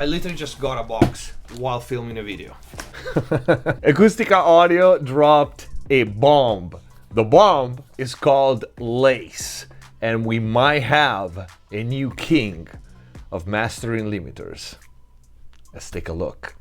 I literally just got a box while filming a video. Acustica Audio dropped a bomb. The bomb is called Lace, and we might have a new king of mastering limiters. Let's take a look.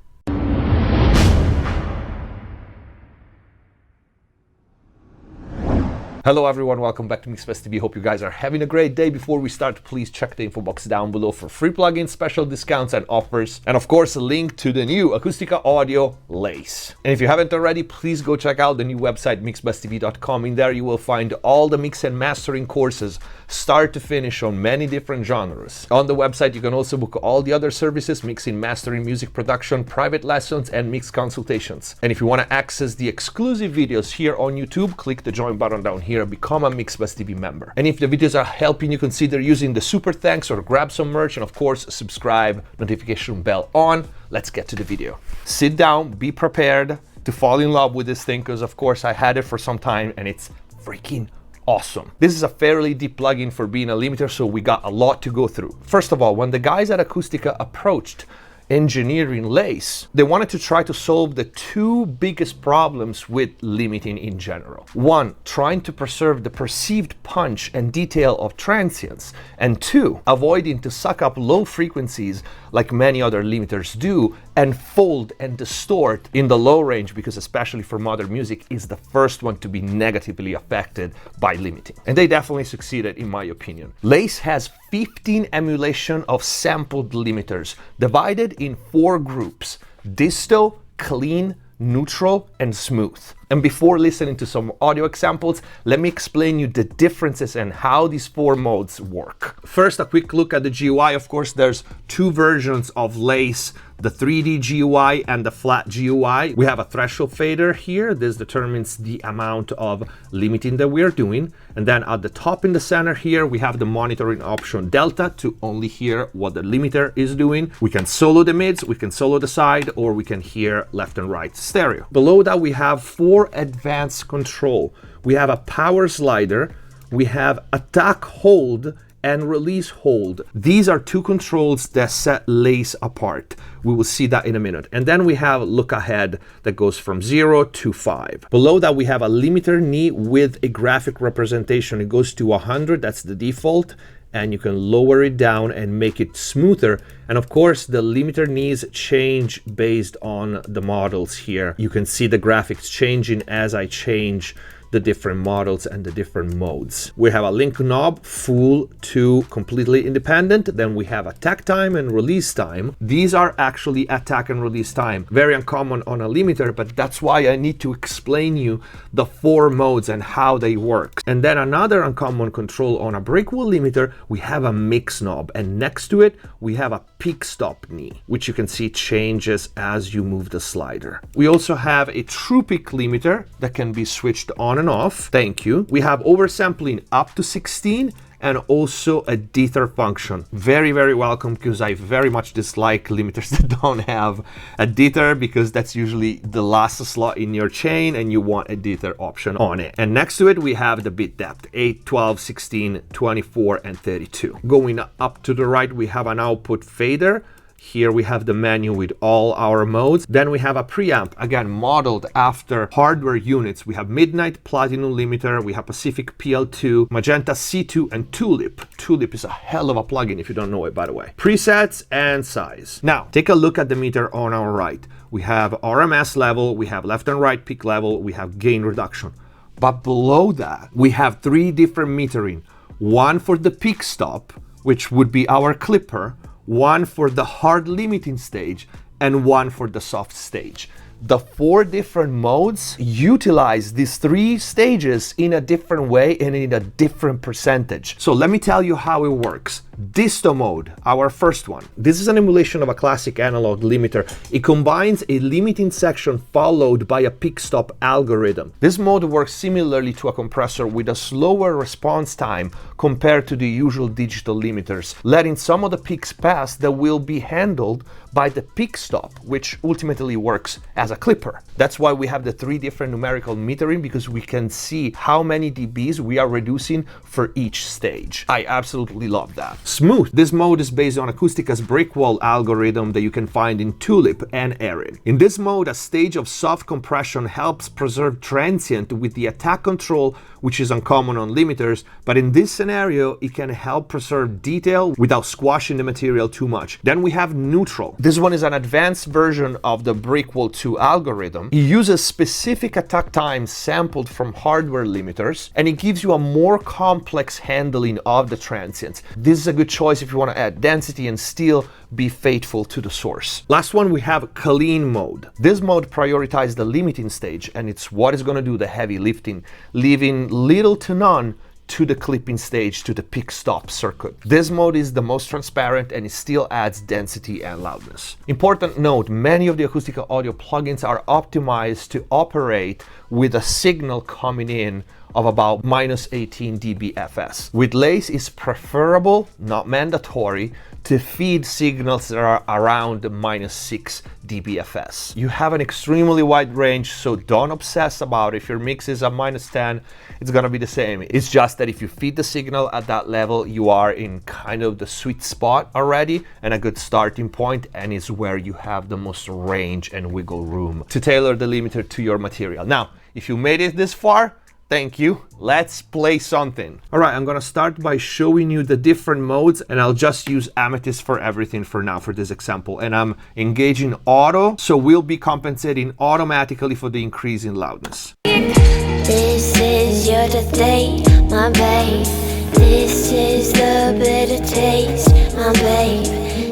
Hello everyone, welcome back to McSolaar TV. Hope you guys are having a great day. Before we start, please check the info box down below for free plugins, special discounts and offers, and of course a link to the new Acustica Audio Lace. And if you haven't already, please go check out the new website mixbusttv.com. In there you will find all the mix and mastering courses, start to finish, on many different genres. On the website you can also book all the other services: mixing, mastering, music production, private lessons and mix consultations. And if you want to access the exclusive videos here on YouTube, click the join button down here, become a MixBuzz TV member. And if the videos are helping you, consider using the super thanks or grab some merch, and of course subscribe, notification bell on. Let's get to the video. Sit down, be prepared to fall in love with this thing, because of course I had it for some time and it's freaking awesome. This is a fairly deep plugin for being a limiter, so we got a lot to go through. First of all, when the guys at Acustica approached engineering Lace, they wanted to try to solve the two biggest problems with limiting in general. One, trying to preserve the perceived punch and detail of transients, and two, avoiding to suck up low frequencies like many other limiters do and fold and distort in the low range, because especially for modern music is the first one to be negatively affected by limiting. And they definitely succeeded in my opinion. Lace has 15 emulation of sampled limiters divided in 4 groups: disto, clean, neutral and smooth. And before listening to some audio examples, let me explain you the differences and how these 4 modes work. First, a quick look at the GUI. Of course, there's 2 versions of Lace, the 3D GUI and the flat GUI. We have a threshold fader here. This determines the amount of limiting that we're doing. And then at the top in the center here, we have the monitoring option Delta to only hear what the limiter is doing. We can solo the mids, we can solo the side, or we can hear left and right stereo. Below that, we have 4 advanced control. We have a power slider, we have attack hold and release hold. These are 2 controls that set Lace apart. We will see that in a minute. And then we have look ahead that goes from 0 to 5. Below that, we have a limiter knee with a graphic representation. It goes to 100, that's the default, and you can lower it down and make it smoother. And of course, the limiter knees change based on the models here. You can see the graphics changing as I change the different models and the different modes. We have a link knob, full to completely independent. Then we have attack time and release time. These are actually attack and release time. Very uncommon on a limiter, but that's why I need to explain you the 4 modes and how they work. And then another uncommon control on a breakable limiter, we have a mix knob, and next to it, we have a peak stop knee, which you can see changes as you move the slider. We also have a true peak limiter that can be switched on and off. Thank you. We have oversampling up to 16 and also a dether function. Very, very welcome, because I very much dislike limiters that don't have a dether, because that's usually the last slot in your chain and you want a dether option on it. And next to it, we have the bit depth, 8, 12, 16, 24 and 32. Going up to the right, we have an output fader. Here we have the menu with all our modes. Then we have a preamp, again modeled after hardware units. We have Midnight, Platinum Limiter, we have Pacific PL2, Magenta C2 and Tulip. Tulip is a hell of a plugin if you don't know it, by the way. Presets and size. Now, take a look at the meter on our right. We have RMS level, we have left and right peak level, we have gain reduction. But below that, we have 3 different metering. One for the peak stop, which would be our clipper, one for the hard limiting stage, and one for the soft stage. The 4 different modes utilize these 3 stages in a different way and in a different percentage. So let me tell you how it works. Disto mode, our first one. This is an emulation of a classic analog limiter. It combines a limiting section followed by a peak stop algorithm. This mode works similarly to a compressor with a slower response time compared to the usual digital limiters, letting some of the peaks pass that will be handled by the peak stop, which ultimately works as a clipper. That's why we have the 3 different numerical metering, because we can see how many dBs we are reducing for each stage. I absolutely love that. Smooth. This mode is based on Acustica's brick wall algorithm that you can find in Tulip and Erin. In this mode, a stage of soft compression helps preserve transient with the attack control, which is uncommon on limiters, but in this scenario, it can help preserve detail without squashing the material too much. Then we have Neutral. This one is an advanced version of the brick wall 2 algorithm. It uses specific attack times sampled from hardware limiters, and it gives you a more complex handling of the transients. This is a good choice if you want to add density and still be faithful to the source. Last one, we have Clean mode. This mode prioritizes the limiting stage, and it's what is going to do the heavy lifting, leaving little to none to the clipping stage, to the pick stop circuit. This mode is the most transparent and it still adds density and loudness. Important note, many of the Acustica audio plugins are optimized to operate with a signal coming in of about -18 dBFS. With Lace, it's preferable, not mandatory, to feed signals that are around -6 dBFS. You have an extremely wide range, so don't obsess about it. If your mix is a -10, it's gonna be the same. It's just that if you feed the signal at that level, you are in kind of the sweet spot already and a good starting point, and is where you have the most range and wiggle room to tailor the limiter to your material. Now, if you made it this far, thank you. Let's play something. All right, I'm gonna start by showing you the different modes, and I'll just use Amethyst for everything for now for this example. And I'm engaging auto, so we'll be compensating automatically for the increase in loudness. This is your Dette, my babe. This is the bitter taste, my babe.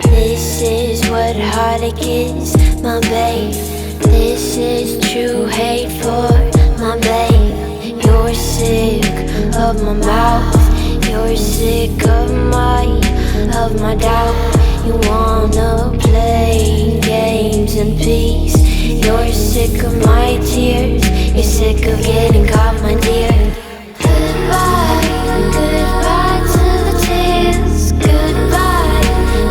This is what heartache is, my babe. This is true hate for my babe. You're sick of my mouth. You're sick of my doubt. You wanna play games in peace. You're sick of my tears. You're sick of getting caught, my dear. Goodbye, goodbye to the tears. Goodbye,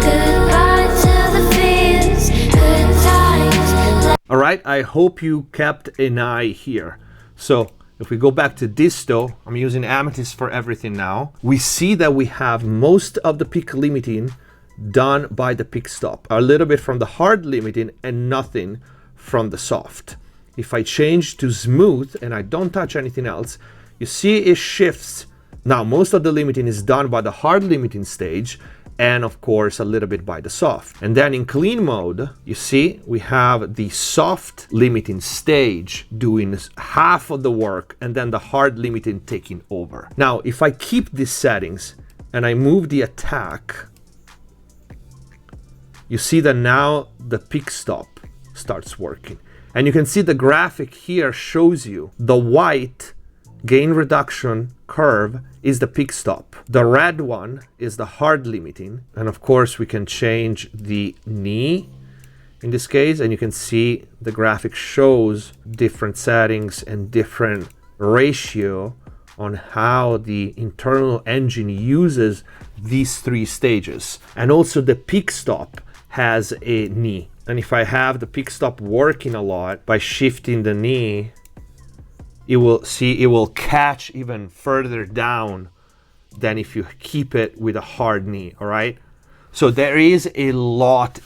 goodbye to the fears. Good times. All right, I hope you kept an eye here. So if we go back to disto, I'm using Amethyst for everything now. We see that we have most of the pick limiting done by the pick stop. A little bit from the hard limiting and nothing from the soft. If I change to smooth and I don't touch anything else, you see it shifts. Now most of the limiting is done by the hard limiting stage, and of course a little bit by the soft. And then in clean mode, you see we have the soft limiting stage doing half of the work and then the hard limiting taking over. Now if I keep these settings and I move the attack, you see that now the pick stop starts working. And you can see the graphic here shows you the white gain reduction curve is the pick stop. The red one is the hard limiting. And of course we can change the knee in this case, and you can see the graphic shows different settings and different ratio on how the internal engine uses these three stages. And also the pick stop has a knee. And if I have the pick stop working a lot, by shifting the knee, it will catch even further down than if you keep it with a hard knee, all right? So there is a lot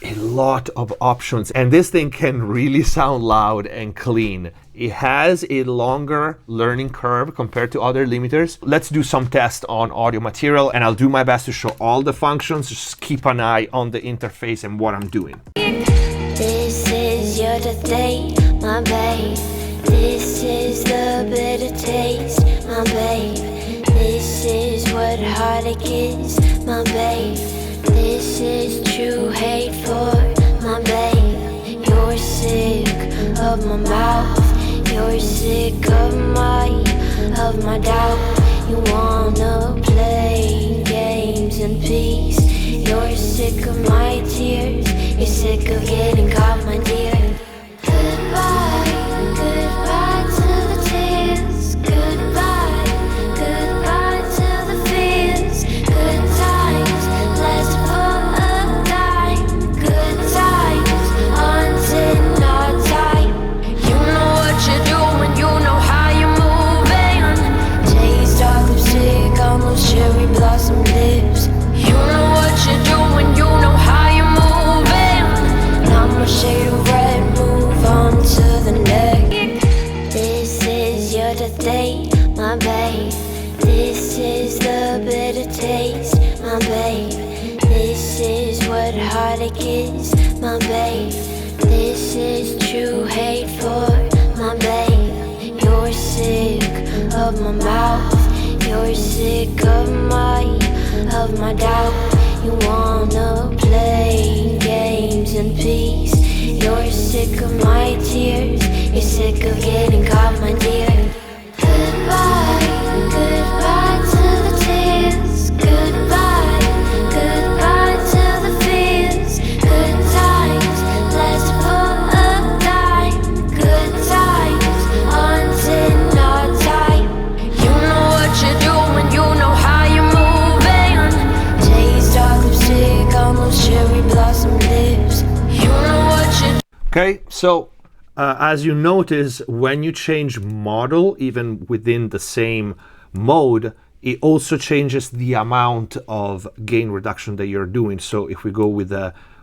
of options, and this thing can really sound loud and clean. It has a longer learning curve compared to other limiters. Let's do some tests on audio material, and I'll do my best to show all the functions. Just keep an eye on the interface and what I'm doing. This is your Dette, my babe. This is the bitter taste, my babe. This is what heartache is, my babe. This is true hate for my babe. You're sick of my mouth. You're sick of my doubt. You wanna play games in peace. You're sick of my tears. You're sick of getting caught, my dear. Goodbye, goodbye to the tears. Goodbye, goodbye to the fears. Good times last for a dime. Good times until our time. You know what you're doing, you know how you're moving. Taste of lipstick on those cherry blossom lips. You know hard it gets, my babe. This is true hate for my babe. You're sick of my mouth, you're sick of my doubt. You wanna play games in peace. You're sick of my tears, you're sick of getting caught, my dear. Goodbye, goodbye to the tears. Goodbye, goodbye to the fears. Good times, let's put a dime. Good times, until our time. You know what you're doing, you know how you're moving. Taste dark lipstick on those cherry blossom lips. You know what you're. Okay, so as you notice, when you change model, even within the same mode, it also changes the amount of gain reduction that you're doing. So if we go with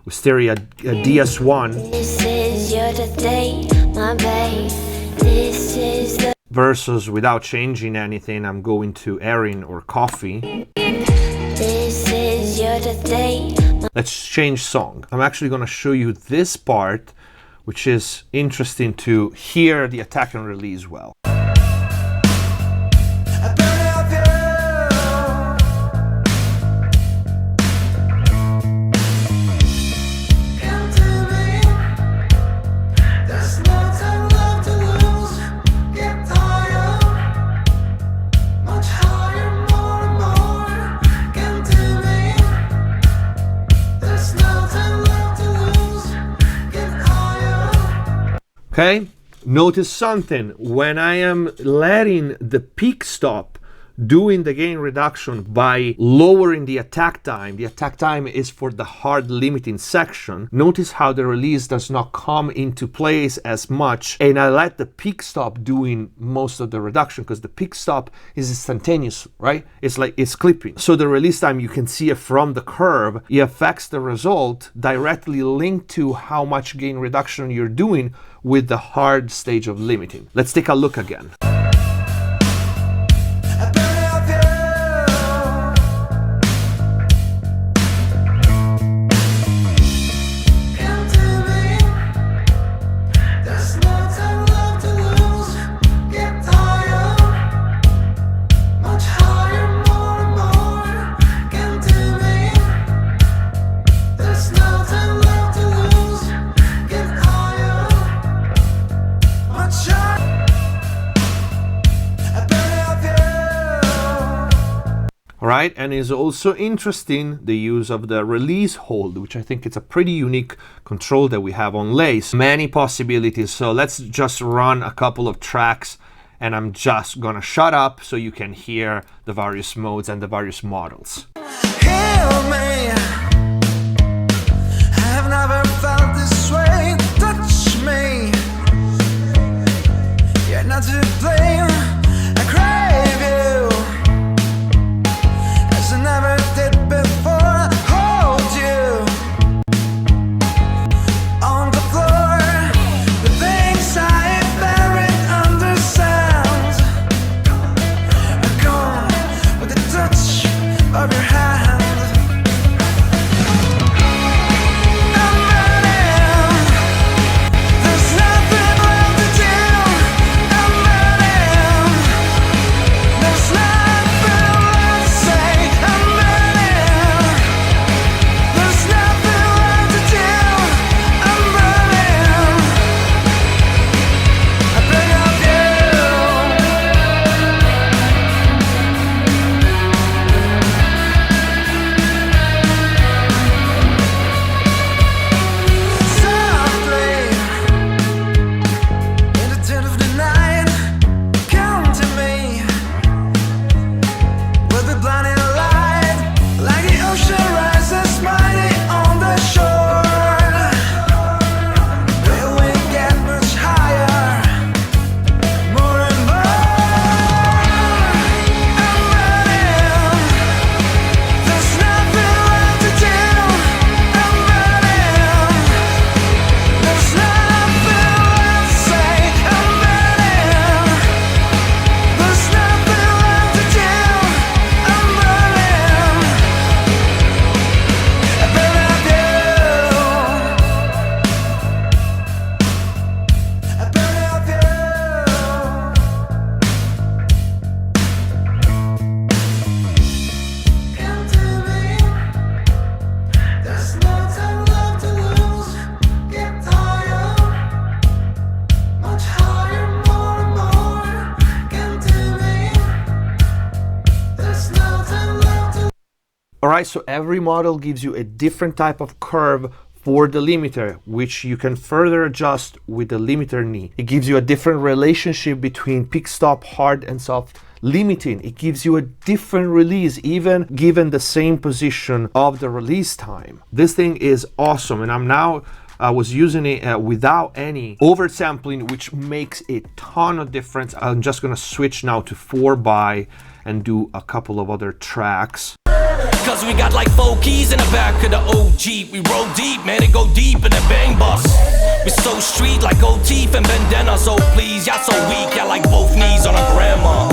Stereo DS1 This is your day, my babe. This is the versus without changing anything, I'm going to Erin or Coffee. This is your day. Let's change song. I'm actually going to show you this part, which is interesting to hear the attack and release well. Okay, notice something. When I am letting the peak stop doing the gain reduction by lowering the attack time is for the hard limiting section. Notice how the release does not come into place as much, and I let the peak stop doing most of the reduction because the peak stop is instantaneous, right? It's like it's clipping. So the release time, you can see it from the curve. It affects the result directly linked to how much gain reduction you're doing with the hard stage of limiting. Let's take a look again. Right, and it's also interesting the use of the release hold, which I think it's a pretty unique control that we have on Lace. Many possibilities, so let's just run a couple of tracks and I'm just gonna shut up so you can hear the various modes and the various models. Heal me. I have never felt this way. Touch me. You're not to blame. I crave you. I never did before. Hold you on the floor. The things I buried under sand are gone with the touch of your hand. right? So every model gives you a different type of curve for the limiter, which you can further adjust with the limiter knee. It gives you a different relationship between pick stop, hard and soft limiting. It gives you a different release, even given the same position of the release time. This thing is awesome, and I was using it without any oversampling, which makes a ton of difference. I'm just gonna switch now to 4x and do a couple of other tracks. Cause we got like 4 keys in the back of the OG. We roll deep, man, it go deep in the bang bus. We so street like gold teeth and bandana. So please, y'all so weak, y'all like both knees on a grandma.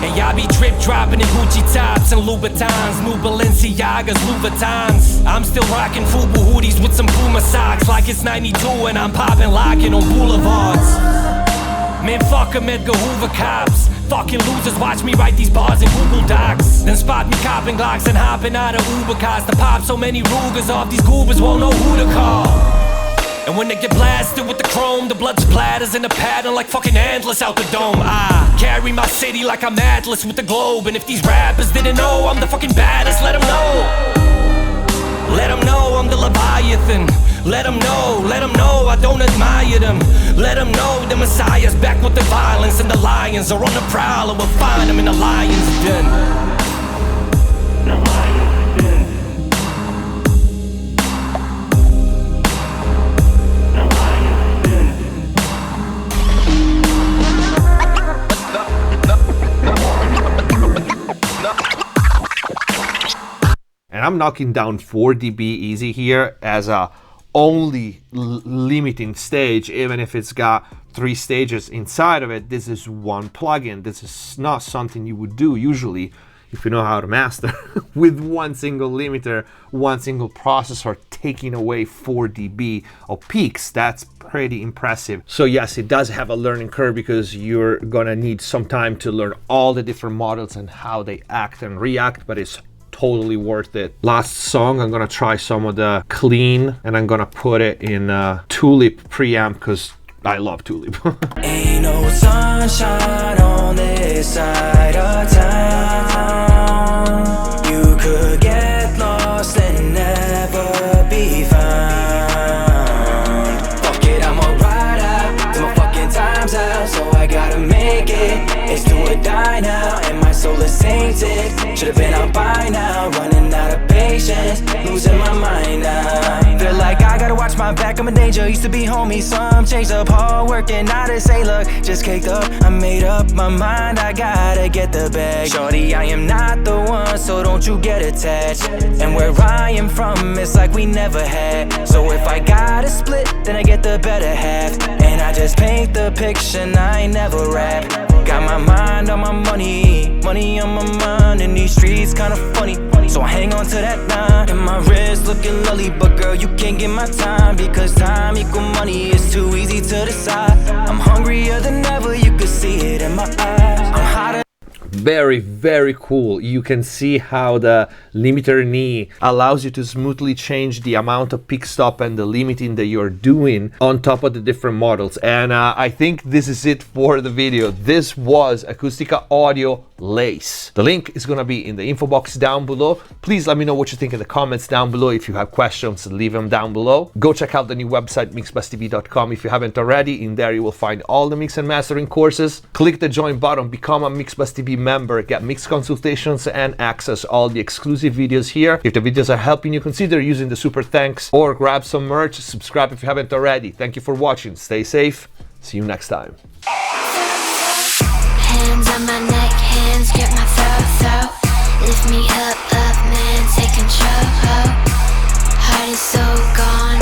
And y'all be drip dropping in Gucci tops and Louboutins, new Balenciagas, Louboutins. I'm still rocking FUBU hoodies with some Puma socks like it's 92 and I'm popping locking on boulevards. Man, fuck 'em, Edgar Hoover cops. Fucking losers watch me write these bars in Google Docs. Then spot me copping Glocks and hopping out of Uber cars to pop so many Rugers off these goobers won't know who to call. And when they get blasted with the chrome, the blood splatters in the pattern like fucking antlers out the dome. I carry my city like I'm Atlas with the globe. And if these rappers didn't know I'm the fucking baddest, let them know. Let them know I'm the Leviathan. Let them know I don't admire them. Let them know the Messiah's back with the violence. And the lions are on the prowl and we'll find them in the lion's den. The lion's den. And I'm knocking down 4 dB easy here as a only limiting stage, even if it's got 3 stages inside of it. This is one plugin. This is not something you would do usually if you know how to master with one single limiter, one single processor taking away 4 dB of peaks. That's pretty impressive. So yes, it does have a learning curve because you're gonna need some time to learn all the different models and how they act and react, but it's totally worth it. Last song, I'm gonna try some of the clean and I'm gonna put it in Tulip preamp because I love Tulip. Ain't no sunshine on this side of town. You could get lost and never be found. Fuck it, I'ma ride out till my fucking time's out. So I gotta make it, it's do or die now. And my soul is sainted, should've been out by now. Running out of patience, losing my mind now. Feel like I gotta watch my back, I'm a danger. Used to be homie, some changed up, hard working, now to say look, just caked up. I made up my mind, I gotta get the bag. Shorty, I am not the one, so don't you get attached. And where I am from, it's like we never had. So if I gotta split, then I get the better half. And I just paint the picture, and I ain't never rap. Got my mind on my money, money on my mind. In these streets kinda funny, so I hang on to that line. And my wrist looking lully, but girl, you can't get my time. Because time equal money is too easy to decide. I'm hungrier than ever, you could see it in my eyes. I'm hotter. Very, very cool. You can see how the limiter knee allows you to smoothly change the amount of pick stop and the limiting that you're doing on top of the different models. And I think this is it for the video. This was Acustica Audio Lace. The link is gonna be in the info box down below. Please let me know what you think in the comments down below. If you have questions, leave them down below. Go check out the new website, mixbusstv.com. If you haven't already, in there you will find all the mix and mastering courses. Click the join button, become a MixBusTV member, get mix consultations and access all the exclusive videos here. If the videos are helping you, consider using the super thanks or grab some merch. Subscribe if you haven't already. Thank you for watching. Stay safe. See you next time. Hands on my neck, hands grip my throat. Lift me up, man, take control. Heart is so gone.